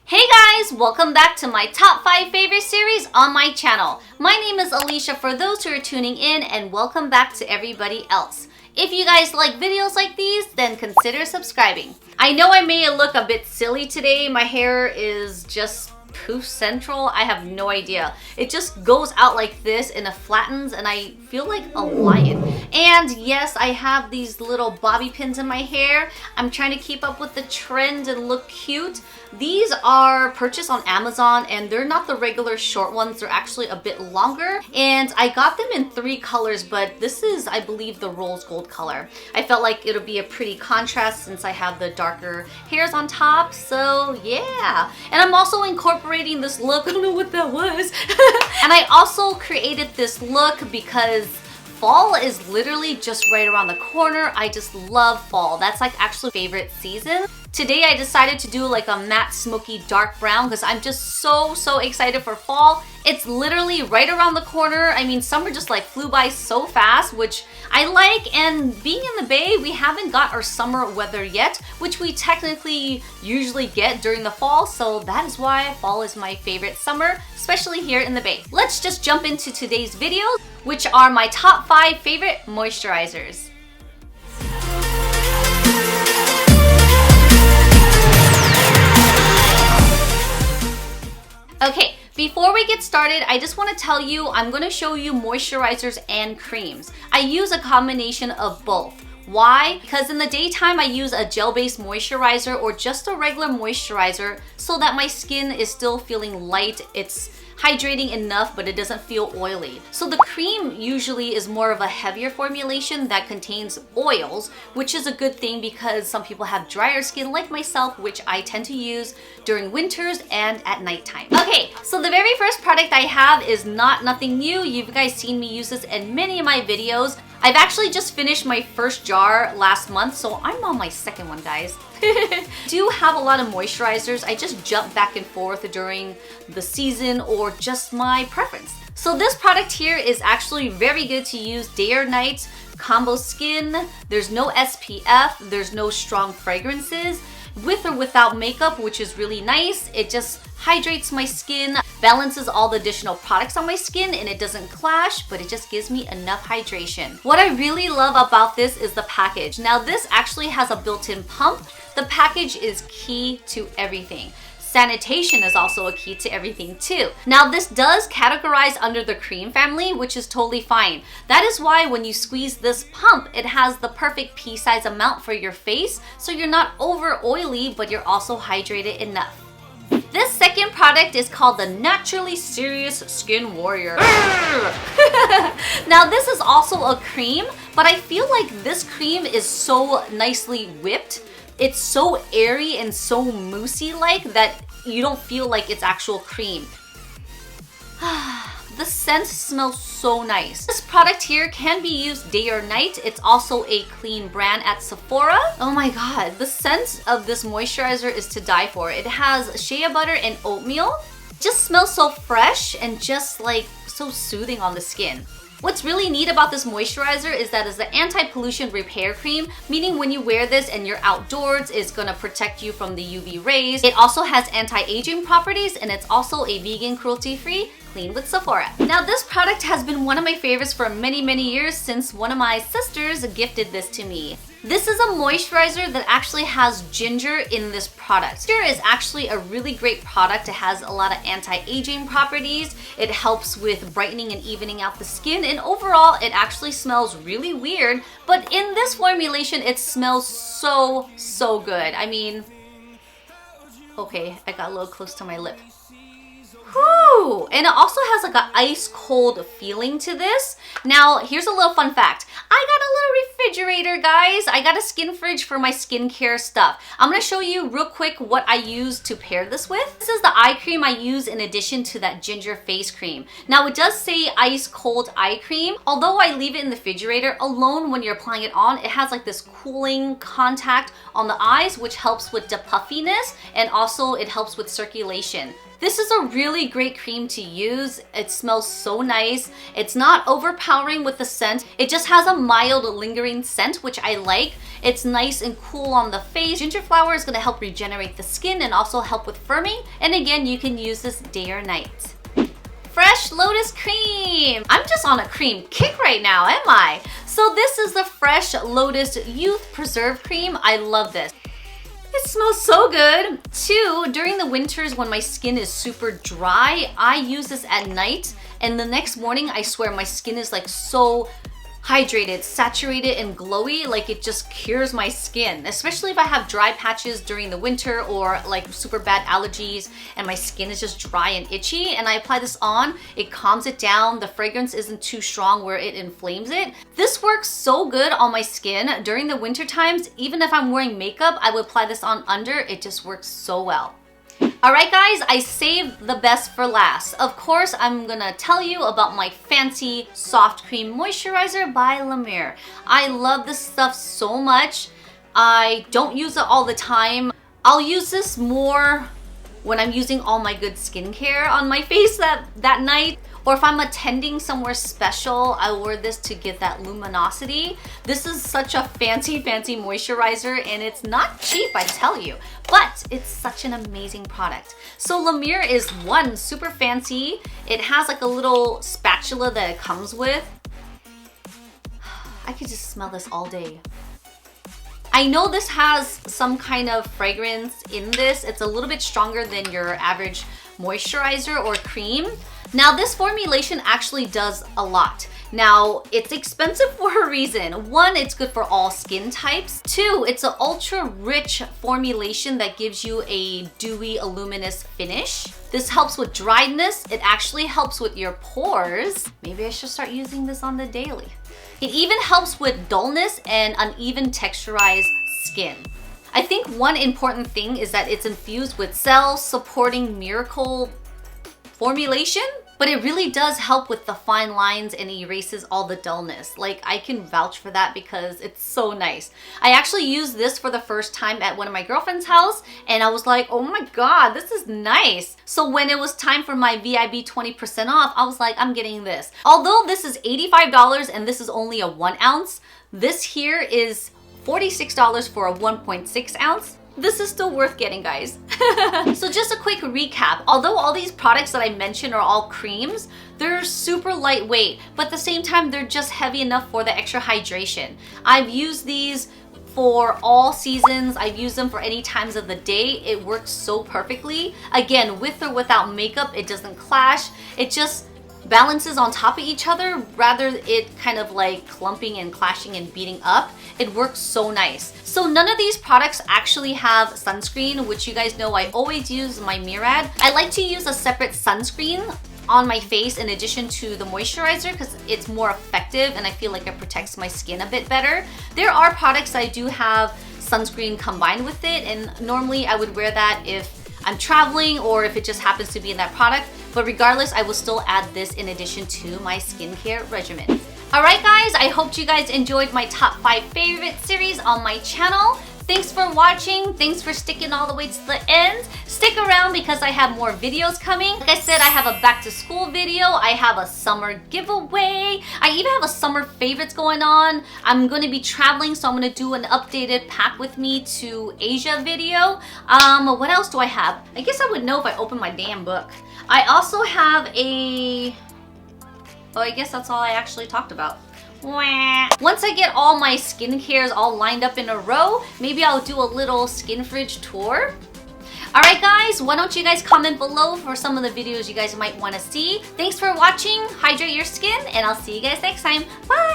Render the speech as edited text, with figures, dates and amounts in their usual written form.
Hey guys, welcome back to my top 5 favorite series on my channel. My name is Alicia for those who are tuning in, and welcome back to everybody else. If you guys like videos like these, then consider subscribing. I know I may look a bit silly today. My hair is just poof central. I have no idea. It just goes out like this and it flattens and I feel like a lion. And yes, I have these little bobby pins in my hair. I'm trying to keep up with the trend and look cute. These are purchased on Amazon and they're not the regular short ones. They're actually a bit longer. And I got them in 3 colors, but this is, I believe, the rose gold color. I felt like it'll be a pretty contrast since I have the darker hairs on top. So yeah. And I'm also incorporating this look. I don't know what that was. And I also created this look because fall is literally just right around the corner. I just love fall. That's like actually favorite season. Today I decided to do like a matte smoky dark brown because I'm just so excited for fall. It's literally right around the corner. I mean, summer just like flew by so fast, which I like, and being in the Bay, we haven't got our summer weather yet, which we technically usually get during the fall, so that is why fall is my favorite summer, especially here in the Bay. Let's just jump into today's video, which are my top 5 favorite moisturizers. Okay, before we get started, I just want to tell you I'm going to show you moisturizers and creams. I use a combination of both. Why? Because in the daytime I use a gel-based moisturizer or just a regular moisturizer so that my skin is still feeling light. It's hydrating enough, but it doesn't feel oily. So the cream usually is more of a heavier formulation that contains oils, which is a good thing because some people have drier skin like myself, which I tend to use during winters and at nighttime. Okay, so the very first product I have is nothing new. You've guys seen me use this in many of my videos. I've actually just finished my first jar last month, so I'm on my second one, guys. Do have a lot of moisturizers. I just jump back and forth during the season or just my preference. So this product here is actually very good to use day or night, combo skin. There's no SPF, there's no strong fragrances, with or without makeup, which is really nice. It just hydrates my skin, balances all the additional products on my skin, and it doesn't clash, but it just gives me enough hydration. What I really love about this is the package. Now this actually has a built-in pump. The package is key to everything. Sanitation is also a key to everything too. Now this does categorize under the cream family, which is totally fine. That is why when you squeeze this pump, it has the perfect pea-size amount for your face, so you're not over oily, but you're also hydrated enough. This second product is called the Naturally Serious Skin Warrior. Now this is also a cream, but I feel like this cream is so nicely whipped. It's so airy and so moussey-like that you don't feel like it's actual cream. The scent smells so nice. This product here can be used day or night. It's also a clean brand at Sephora. Oh my god, the scent of this moisturizer is to die for. It has shea butter and oatmeal. It just smells so fresh and just like so soothing on the skin. What's really neat about this moisturizer is that it's an anti-pollution repair cream, meaning when you wear this and you're outdoors, it's gonna protect you from the UV rays. It also has anti-aging properties, and it's also a vegan, cruelty-free, clean with Sephora. Now this product has been one of my favorites for many years since one of my sisters gifted this to me. This is a moisturizer that actually has ginger in this product. Ginger is actually a really great product. It has a lot of anti-aging properties. It helps with brightening and evening out the skin, and overall it actually smells really weird, but in this formulation it smells so good. I mean, okay, I got a little close to my lip. Whew. And it also has like an ice cold feeling to this. Now here's a little fun fact. I got a little refrigerator, guys. I got a skin fridge for my skincare stuff. I'm gonna show you real quick what I use to pair this with. This is the eye cream I use in addition to that ginger face cream. Now it does say ice cold eye cream. Although I leave it in the refrigerator alone, when you're applying it on, it has like this cooling contact on the eyes, which helps with the puffiness, and also it helps with circulation. This is a really great cream to use. It smells so nice. It's not overpowering with the scent. It just has a mild lingering evergreen scent, which I like. It's nice and cool on the face. Ginger flower is gonna help regenerate the skin and also help with firming. And again, you can use this day or night. Fresh Lotus Cream. I'm just on a cream kick right now, am I? So this is the Fresh Lotus Youth Preserve Cream. I love this. It smells so good. Two, during the winters when my skin is super dry, I use this at night, and the next morning, I swear my skin is like so hydrated, saturated, and glowy. Like it just cures my skin, especially if I have dry patches during the winter or like super bad allergies and my skin is just dry and itchy, and I apply this on, it calms it down. The fragrance isn't too strong where it inflames it. This works so good on my skin during the winter times. Even if I'm wearing makeup, I would apply this on under. It just works so well. Alright guys, I saved the best for last. Of course, I'm gonna tell you about my fancy soft cream moisturizer by Lemire. I love this stuff so much. I don't use it all the time. I'll use this more when I'm using all my good skincare on my face that night. Or if I'm attending somewhere special, I wear this to get that luminosity. This is such a fancy moisturizer, and it's not cheap, I tell you, but it's such an amazing product. So Lemire is one, super fancy. It has like a little spatula that it comes with. I could just smell this all day. I know this has some kind of fragrance in this. It's a little bit stronger than your average moisturizer or cream. Now this formulation actually does a lot. Now it's expensive for a reason. One, it's good for all skin types. Two, it's an ultra rich formulation that gives you a dewy, luminous finish. This helps with dryness. It actually helps with your pores. Maybe I should start using this on the daily. It even helps with dullness and uneven texturized skin. I think one important thing is that it's infused with cell-supporting miracle formulation, but it really does help with the fine lines and erases all the dullness. Like, I can vouch for that because it's so nice. I actually used this for the first time at one of my girlfriend's house, and I was like, oh my god, this is nice. So when it was time for my VIB 20% off, I was like, I'm getting this. Although this is $85 and this is only a 1 ounce, this here is $46 for a 1.6 ounce. This is still worth getting, guys. So just a quick recap. Although all these products that I mentioned are all creams, they're super lightweight, but at the same time, they're just heavy enough for the extra hydration. I've used these for all seasons. I've used them for any times of the day. It works so perfectly. Again, with or without makeup, it doesn't clash. It just balances on top of each other rather it kind of like clumping and clashing and beating up. It works so nice. So none of these products actually have sunscreen, which you guys know I always use my Murad. I like to use a separate sunscreen on my face in addition to the moisturizer because it's more effective and I feel like it protects my skin a bit better. There are products that I do have sunscreen combined with it, and normally I would wear that if I'm traveling or if it just happens to be in that product. But regardless, I will still add this in addition to my skincare regimen. Alright guys, I hope you guys enjoyed my top 5 favorite series on my channel. Thanks for watching. Thanks for sticking all the way to the end. Stick around because I have more videos coming. Like I said, I have a back to school video. I have a summer giveaway. I even have a summer favorites going on. I'm going to be traveling, so I'm going to do an updated pack with me to Asia video. What else do I have? I guess I would know if I open my damn book. I also have a... Oh, I guess that's all I actually talked about. Once I get all my skincares all lined up in a row, maybe I'll do a little skin fridge tour. Alright guys, why don't you guys comment below for some of the videos you guys might want to see. Thanks for watching, hydrate your skin, and I'll see you guys next time. Bye!